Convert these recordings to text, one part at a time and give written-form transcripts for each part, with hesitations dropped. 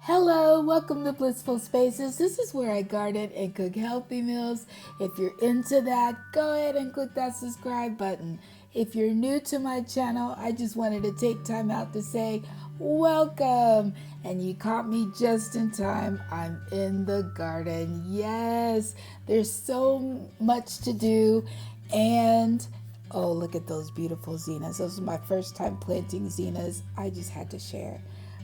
Hello, welcome to Blissful Spaces. This is where I garden and cook healthy meals. If you're into that, go ahead and click that subscribe button. If you're new to my channel, I just wanted to take time out to say welcome. And you caught me just in time. I'm in the garden. Yes, there's so much to do. And oh, look at those beautiful zinnias. Those are my first time planting zinnias. I just had to share.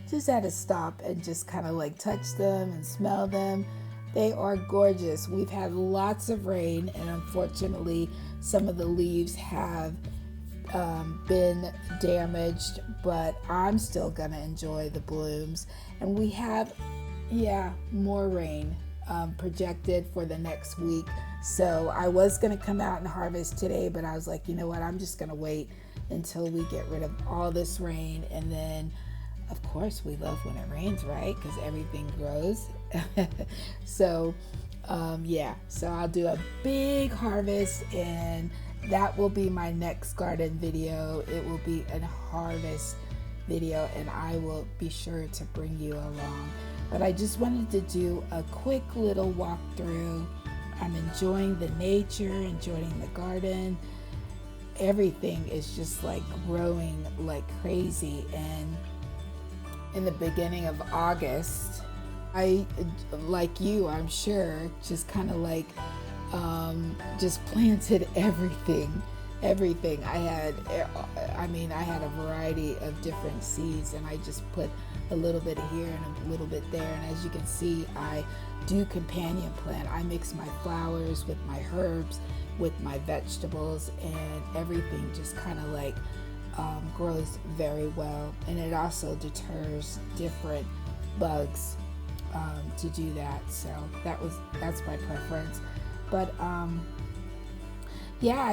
Just had to stop and just kind of like touch them and smell them. They are gorgeous. We've had lots of rain, and unfortunately some of the leaves have been damaged, but I'm still gonna enjoy the blooms. And we have more rain projected for the next week. So I was gonna come out and harvest today, but I was like, you know what, I'm just gonna wait until we get rid of all this rain. And then of course, we love when it rains, right? Because everything grows. So I'll do a big harvest, and that will be my next garden video. It will be a harvest video, and I will be sure to bring you along. But I just wanted to do a quick little walkthrough. I'm enjoying the nature, enjoying the garden. Everything is just like growing like crazy. And in the beginning of August, I, like you, I'm sure, just kind of like just planted everything. I had a variety of different seeds, and I just put a little bit here and a little bit there. And as you can see, I do companion plant. I mix my flowers with my herbs, with my vegetables, and everything just kind of like grows very well. And it also deters different bugs to do that. So that's my preference. But I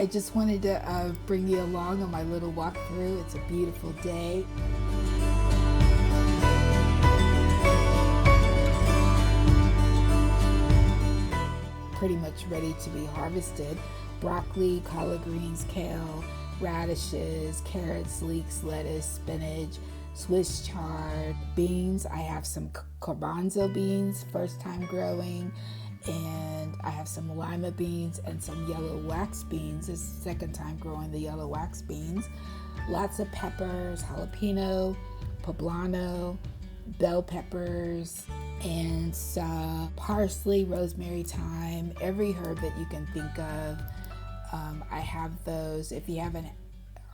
just wanted to bring you along on my little walkthrough. It's a beautiful day. Pretty much ready to be harvested. Broccoli, collard greens, kale, radishes, carrots, leeks, lettuce, spinach, Swiss chard, beans. I have some garbanzo beans, first time growing, and I have some lima beans and some yellow wax beans. This is the second time growing the yellow wax beans. Lots of peppers, jalapeno, poblano, bell peppers, and some parsley, rosemary, thyme, every herb that you can think of. I have those. If you haven't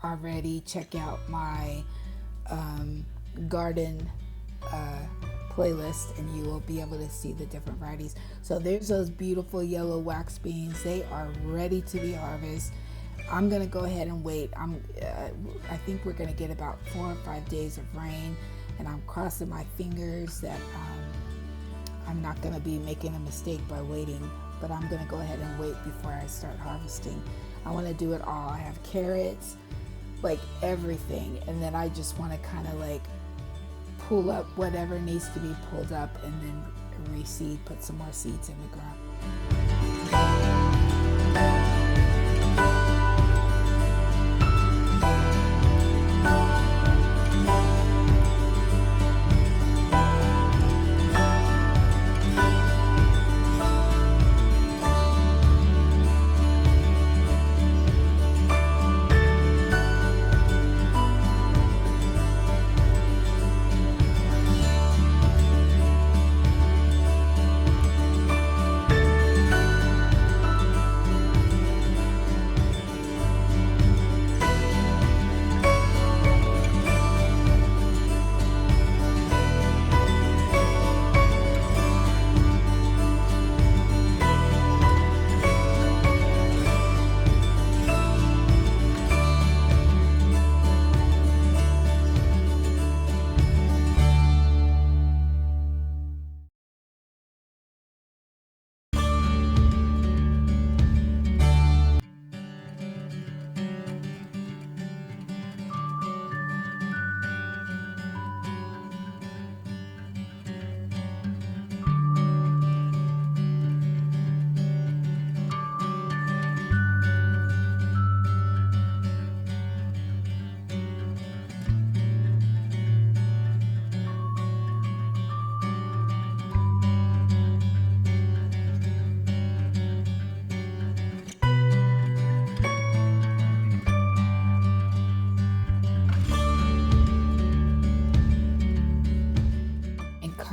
already, check out my garden playlist, and you will be able to see the different varieties. So there's those beautiful yellow wax beans. They are ready to be harvested. I'm gonna go ahead and wait. I think we're gonna get about 4 or 5 days of rain, and I'm crossing my fingers that I'm not gonna be making a mistake by waiting. But I'm gonna go ahead and wait before I start harvesting. I wanna do it all. I have carrots, like everything, and then I just wanna kind of like pull up whatever needs to be pulled up, and then reseed, put some more seeds in the ground.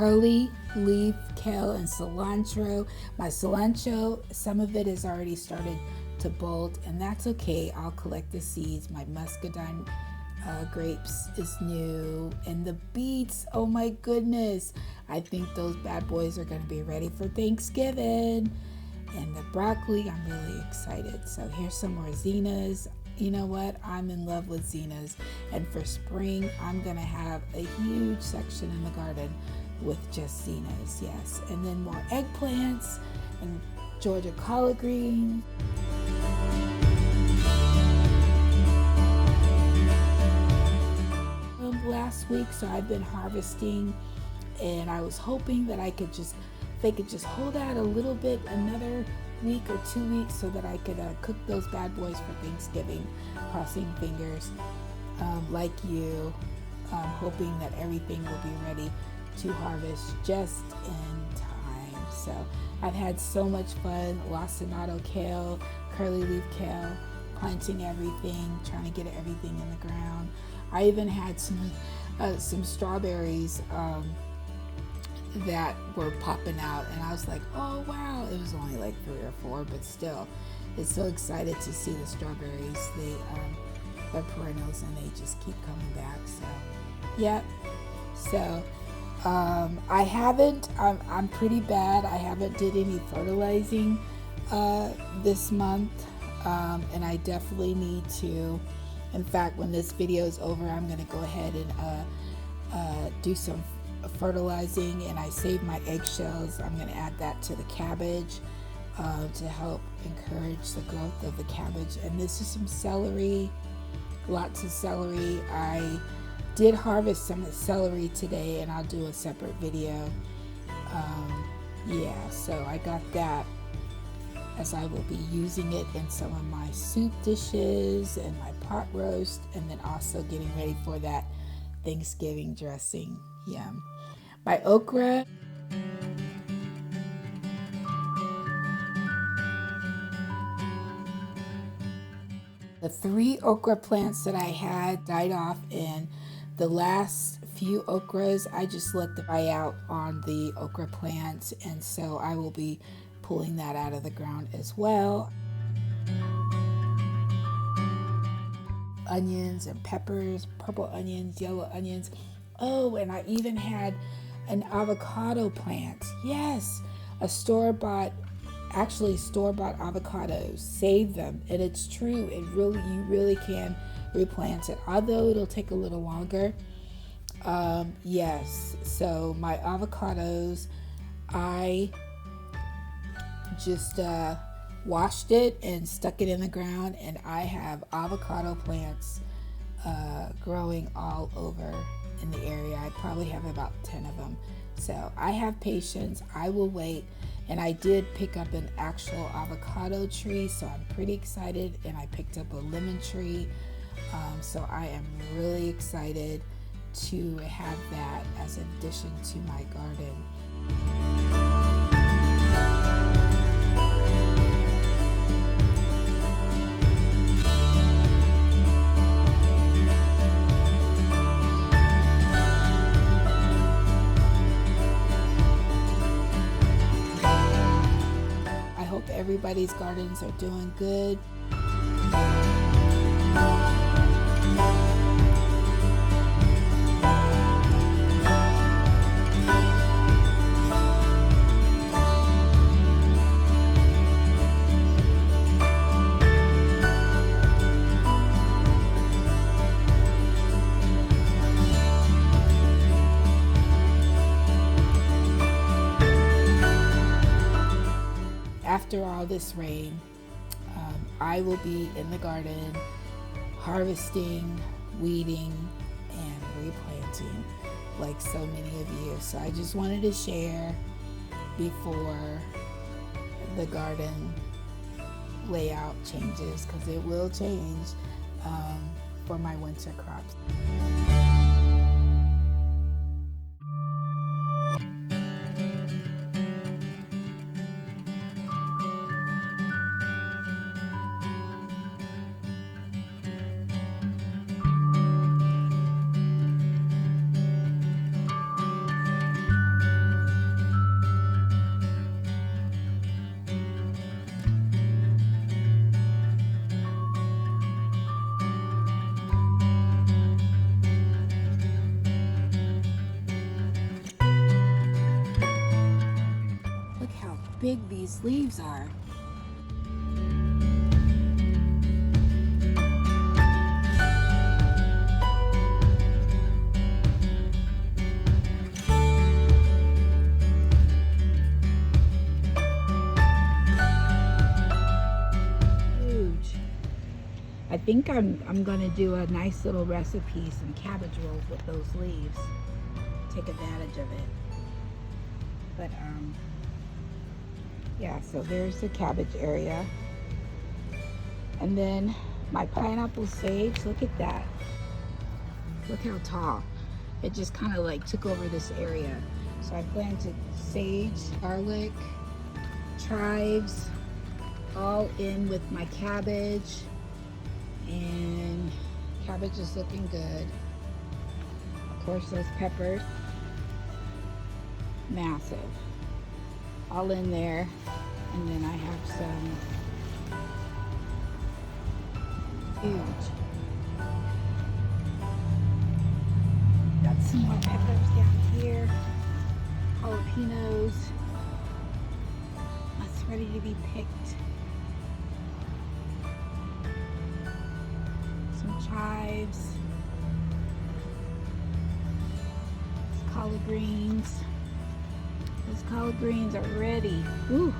curly leaf kale and cilantro. My cilantro, some of it has already started to bolt, and that's okay. I'll collect the seeds. My muscadine grapes is new, and the beets, oh my goodness, I think those bad boys are going to be ready for Thanksgiving. And the broccoli, I'm really excited. So here's some more zinnias. You know what? I'm in love with zinnias. And for spring, I'm going to have a huge section in the garden with just zinnias, yes. And then more eggplants and Georgia collard greens. Last week, so I've been harvesting, and I was hoping that they could just hold out a little bit, another week or 2 weeks, so that I could cook those bad boys for Thanksgiving. Crossing fingers, like you, hoping that everything will be ready to harvest just in time. So I've had so much fun. Lacinato kale, curly leaf kale, planting everything, trying to get everything in the ground. I even had some strawberries that were popping out, and I was like, oh wow, it was only like 3 or 4, but still, it's so excited to see the strawberries. They're perennials and they just keep coming back. So yeah, so I'm pretty bad. I haven't did any fertilizing this month, and I definitely need to. In fact, when this video is over, I'm going to go ahead and do some fertilizing, and I saved my eggshells. I'm going to add that to the cabbage to help encourage the growth of the cabbage. And this is some celery, lots of celery. I did harvest some celery today, and I'll do a separate video. Yeah, so I got that, as I will be using it in some of my soup dishes and my pot roast, and then also getting ready for that Thanksgiving dressing. Yum. My okra, the 3 okra plants that I had died off, and the last few okras I just let them dry out on the okra plants, and so I will be pulling that out of the ground as well. Onions and peppers, purple onions, yellow onions. Oh, and I even had an avocado plant. Yes, a store-bought avocados. Save them, and it's true. You really can replant it, although it'll take a little longer. Yes, so my avocados, I just washed it and stuck it in the ground, and I have avocado plants growing all over in the area. I probably have about 10 of them. So I have patience. I will wait. And I did pick up an actual avocado tree, so I'm pretty excited. And I picked up a lemon tree. So I am really excited to have that as an addition to my garden. I hope everybody's gardens are doing good. After all this rain, I will be in the garden harvesting, weeding, and replanting like so many of you. So I just wanted to share before the garden layout changes, because it will change for my winter crops. big these leaves are. I think I'm gonna do a nice little recipe, some cabbage rolls with those leaves. Take advantage of it. But yeah, so there's the cabbage area. And then my pineapple sage, look at that. Look how tall. It just kind of like took over this area. So I planted sage, garlic, chives, all in with my cabbage. And cabbage is looking good. Of course, those peppers, massive, all in there. And then I have some huge. Got some more peppers down here. Jalapenos. That's ready to be picked. Chives, collard greens. Those collard greens are ready. Woo!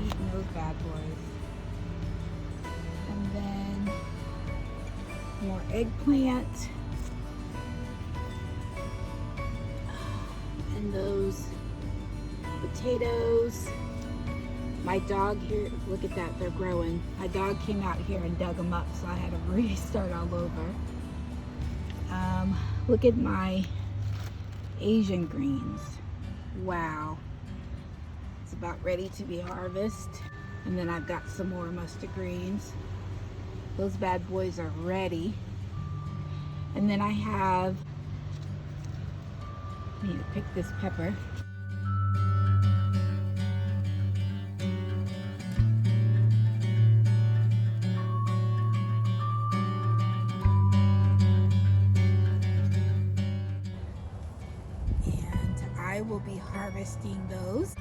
Eating those bad boys. And then more eggplant. And those potatoes. My dog here, look at that, they're growing. My dog came out here and dug them up, so I had to restart all over. Look at my Asian greens. Wow. It's about ready to be harvested. And then I've got some more mustard greens. Those bad boys are ready. And then I have, I need to pick this pepper. I will be harvesting those.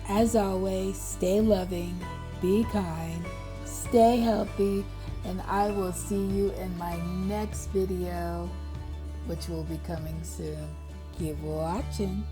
As always, stay loving, be kind, stay healthy, and I will see you in my next video, which will be coming soon. Keep watching.